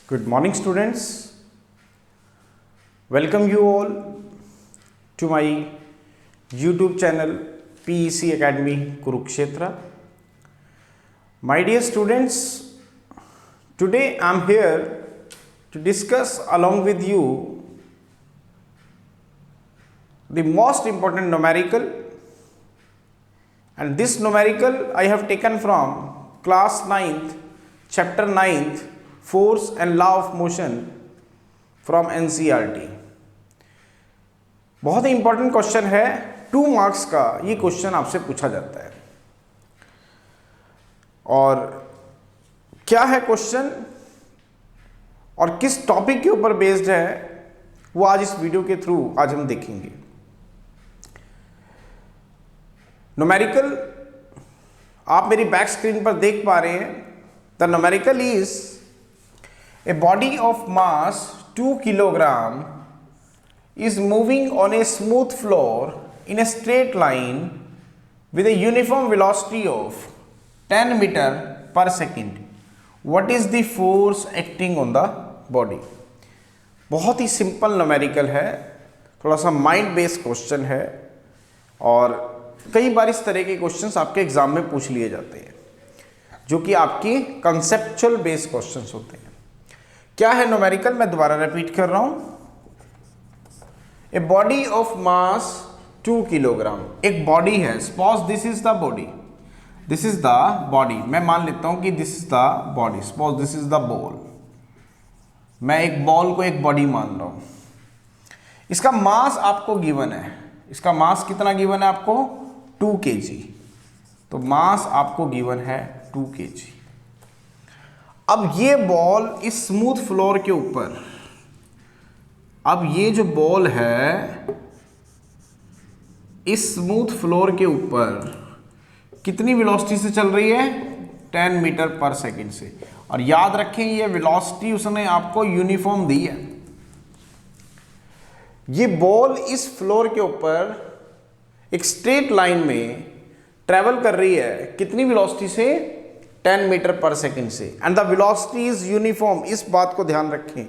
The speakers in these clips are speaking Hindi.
Good morning, students. Welcome you all to my YouTube channel PEC Academy Kurukshetra. My dear students, today I am here to discuss along with you the most important numerical, and this numerical I have taken from class 9th, chapter 9th, force and law of motion from NCERT. बहुत ही इंपॉर्टेंट क्वेश्चन है, 2 मार्क्स का ये क्वेश्चन आपसे पूछा जाता है। और क्या है क्वेश्चन और किस टॉपिक के ऊपर बेस्ड है वो आज इस वीडियो के थ्रू आज हम देखेंगे। न्यूमेरिकल आप मेरी बैक स्क्रीन पर देख पा रहे हैं। The numerical is a body of mass 2 kilogram is moving on a smooth floor in a straight line with a uniform velocity of 10 meter per second. What is the force acting on the body? बहुत ही सिंपल न्यूमेरिकल है, थोड़ा सा माइंड बेस्ड क्वेश्चन है और कई बार इस तरह के क्वेश्चंस आपके एग्जाम में पूछ लिए जाते हैं जो कि आपकी कंसेप्चुअल बेस्ड क्वेश्चंस होते हैं। क्या है न्यूमेरिकल, मैं दोबारा रिपीट कर रहा हूं। A body of mass 2 kilogram, एक बॉडी है। Suppose this is the body, this is the body. मैं मान लेता हूं कि this is the body. Suppose this is the ball. मैं एक बॉल को एक बॉडी मान रहा हूं। इसका मास आपको गिवन है। इसका मास कितना गिवन है आपको? 2 kg। तो मास आपको गिवन है 2 kg। अब ये बॉल इस स्मूथ फ्लोर के ऊपर, अब ये जो बॉल है इस स्मूथ फ्लोर के ऊपर कितनी वेलोसिटी से चल रही है? 10 मीटर पर सेकंड से। और याद रखें ये वेलोसिटी उसने आपको यूनिफॉर्म दी है। ये बॉल इस फ्लोर के ऊपर एक स्ट्रेट लाइन में ट्रेवल कर रही है कितनी वेलोसिटी से? 10 मीटर पर सेकंड से। And the velocity is uniform. इस बात को ध्यान रखें,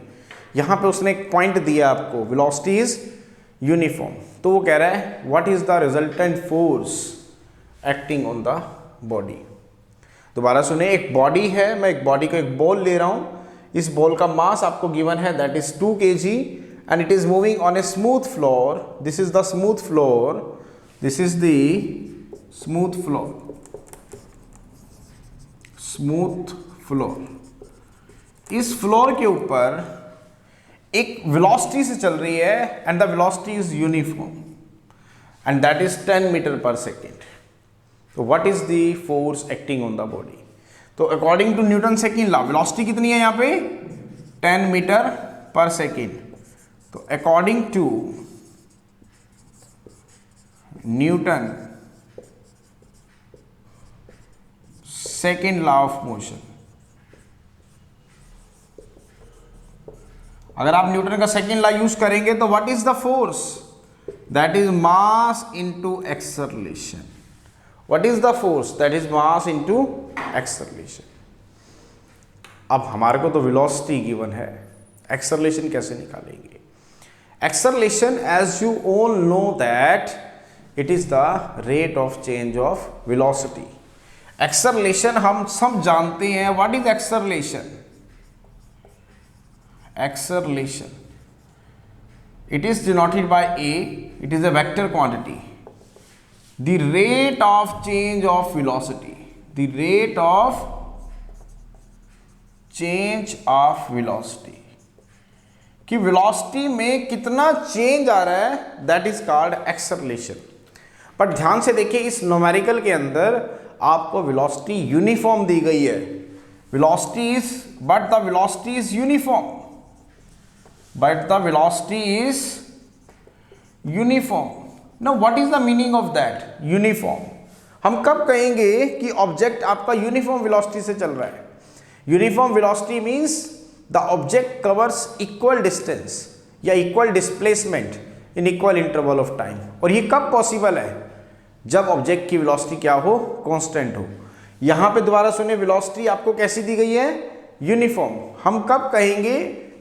यहां पे उसने एक पॉइंट दिया आपको, वेलोसिटी इज यूनिफॉर्म। तो वो कह रहा है what is the resultant force acting on the body. दोबारा सुने, एक बॉडी है, मैं एक बॉडी को एक बॉल ले रहा हूं। इस बॉल का मास आपको गिवन है that is 2 kg and it is moving on a smooth floor. This is the smooth floor, this is the smooth floor, smooth floor. इस फ्लोर के ऊपर एक वेलोसिटी से चल रही है and the velocity is uniform and that is 10 metre per second. तो what is the force acting on the body? तो according to Newton second law velocity कितनी है यहां पे? 10 मीटर पर सेकेंड। तो according to Newton second law of motion, अगर आप न्यूटन का सेकेंड लॉ यूज करेंगे तो what is the force? That is mass into acceleration. What is the force? That is mass into acceleration. अब हमारे को तो वेलोसिटी गिवन है, एक्सेलरेशन कैसे निकालेंगे? Acceleration as you all know that it is the rate of change of velocity. Acceleration हम सब जानते हैं। What is acceleration? Acceleration it is denoted by a, it is a vector quantity, the rate of change of velocity, the rate of change of velocity, कि velocity में कितना change आ रहा है, that is called acceleration। पर ध्यान से देखिए इस न्यूमेरिकल के अंदर आपको velocity यूनिफॉर्म दी गई है। velocity is, but the velocity is uniform, but the velocity is uniform. Now what is the meaning of that? Uniform। हम कब कहेंगे कि ऑब्जेक्ट आपका यूनिफॉर्म वेलोसिटी से चल रहा है? Uniform velocity means the object covers equal distance या equal displacement in equal interval of time. और ये कब पॉसिबल है? जब ऑब्जेक्ट की वेलोसिटी क्या हो? कांस्टेंट हो। यहां पे दोबारा सुनिए, वेलोसिटी आपको कैसी दी गई है? यूनिफॉर्म। हम कब कहेंगे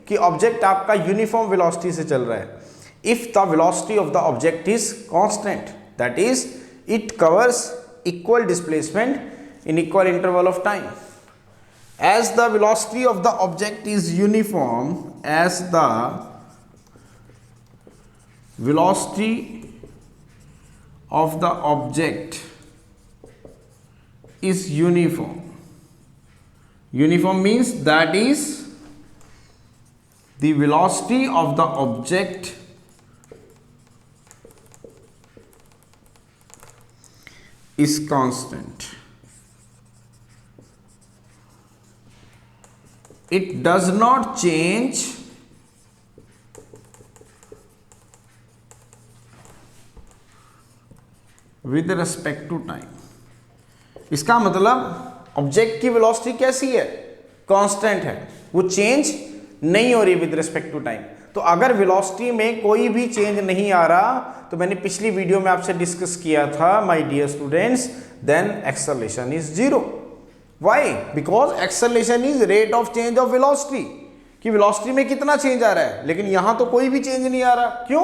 कि ऑब्जेक्ट आपका यूनिफॉर्म वेलोसिटी से चल रहा है? If the velocity of the object is constant, that is it covers equal displacement in equal interval of time. As the velocity of the object is uniform, as the velocity of the object is uniform. Uniform means that is the velocity of the object is constant. It does not change with respect to time. इसका मतलब ऑब्जेक्ट की वेलोसिटी कैसी है? कांस्टेंट है, वो चेंज नहीं हो रही विद रिस्पेक्ट टू टाइम। तो अगर वेलोसिटी में कोई भी चेंज नहीं आ रहा, तो मैंने पिछली वीडियो में आपसे डिस्कस किया था my dear students, then acceleration is zero. Why? Because acceleration is rate of change of velocity, कि वेलोसिटी में कितना चेंज आ रहा है, लेकिन यहां तो कोई भी चेंज नहीं आ रहा। क्यों?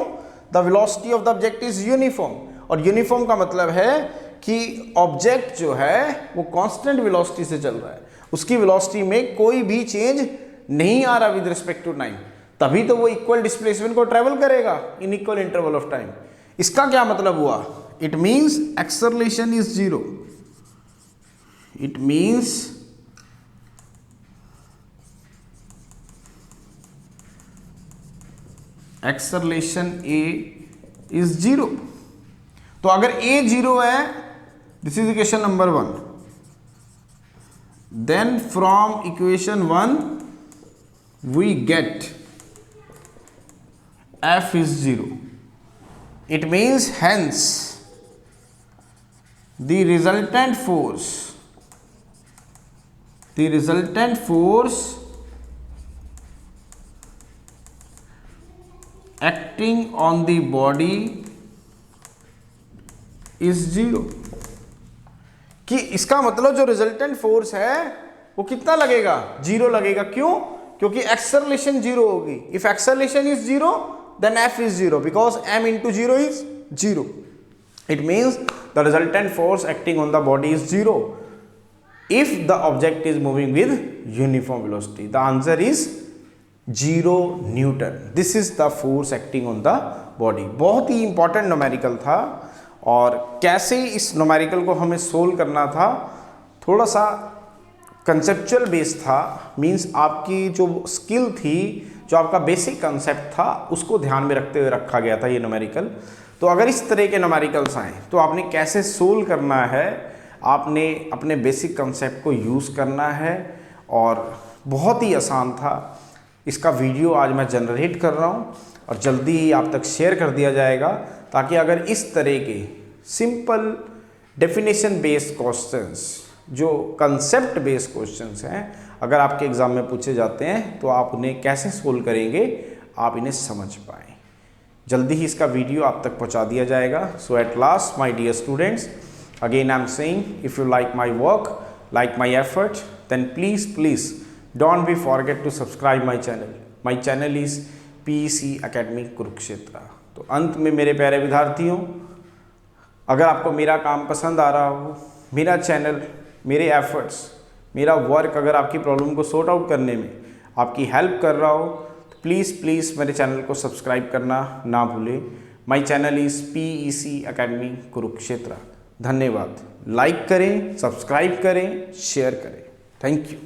The velocity of the object is uniform, और यूनिफॉर्म का मतलब है कि ऑब्जेक्ट जो है वो कांस्टेंट वेलोसिटी से चल रहा है, उसकी वेलोसिटी में कोई भी चेंज नहीं आ रहा विद रिस्पेक्ट टू टाइम, तभी तो वो इक्वल डिस्प्लेसमेंट को ट्रेवल करेगा in equal interval of time. इसका क्या मतलब हुआ? It means acceleration is zero. It means acceleration A is zero। तो अगर A जीरो है, this is equation number 1, then from equation 1 we get F is zero। It means hence the resultant force acting on the body is zero। कि इसका मतलब जो रिजल्टेंट फोर्स है वो कितना लगेगा? जीरो लगेगा। क्यों? क्योंकि एक्सेलरेशन जीरो होगी। If acceleration is zero then F is zero, because M into zero is zero. It means the resultant force acting on the body is zero if the object is moving with uniform velocity। the answer is 0 Newton। this is the force acting on the body। बहुत ही इंपॉर्टेंट न्यूमेरिकल था, और कैसे इस न्यूमेरिकल को हमें सोल्व करना था, थोड़ा सा कंसेप्चुअल बेस था। मींस आपकी जो स्किल थी, जो आपका बेसिक कंसेप्ट था, उसको ध्यान में रखते हुए रखा गया था ये न्यूमेरिकल। तो अगर इस तरह के न्यूमेरिकल्स आए तो आपने कैसे सोल्व करना है, आपने अपने बेसिक कंसेप्ट को यूज़ करना है, और बहुत ही आसान था। इसका वीडियो आज मैं जनरेट कर रहा हूँ और जल्दी ही आप तक शेयर कर दिया जाएगा, ताकि अगर इस तरह के सिंपल डेफिनेशन बेस्ड क्वेश्चंस, जो कंसेप्ट बेस्ड क्वेश्चंस हैं, अगर आपके एग्ज़ाम में पूछे जाते हैं तो आप उन्हें कैसे सोल्व करेंगे, आप इन्हें समझ पाएँ। जल्दी ही इसका वीडियो आप तक पहुँचा दिया जाएगा। So at last my dear students, again I'm saying, if you like my work, like my effort, then please don't be forget to subscribe my channel। my channel is PEC Academy Kurukshetra. तो अंत में मेरे प्यारे विद्यार्थियों, अगर आपको मेरा काम पसंद आ रहा हो, मेरा चैनल, मेरे एफर्ट्स, मेरा वर्क अगर आपकी प्रॉब्लम को सॉर्ट आउट करने में आपकी हेल्प कर रहा हो, तो प्लीज़ मेरे चैनल को सब्सक्राइब करना ना भूलें। My channel is PEC Academy Kurukshetra. धन्यवाद। लाइक करें, सब्सक्राइब करें, शेयर करें। Thank you.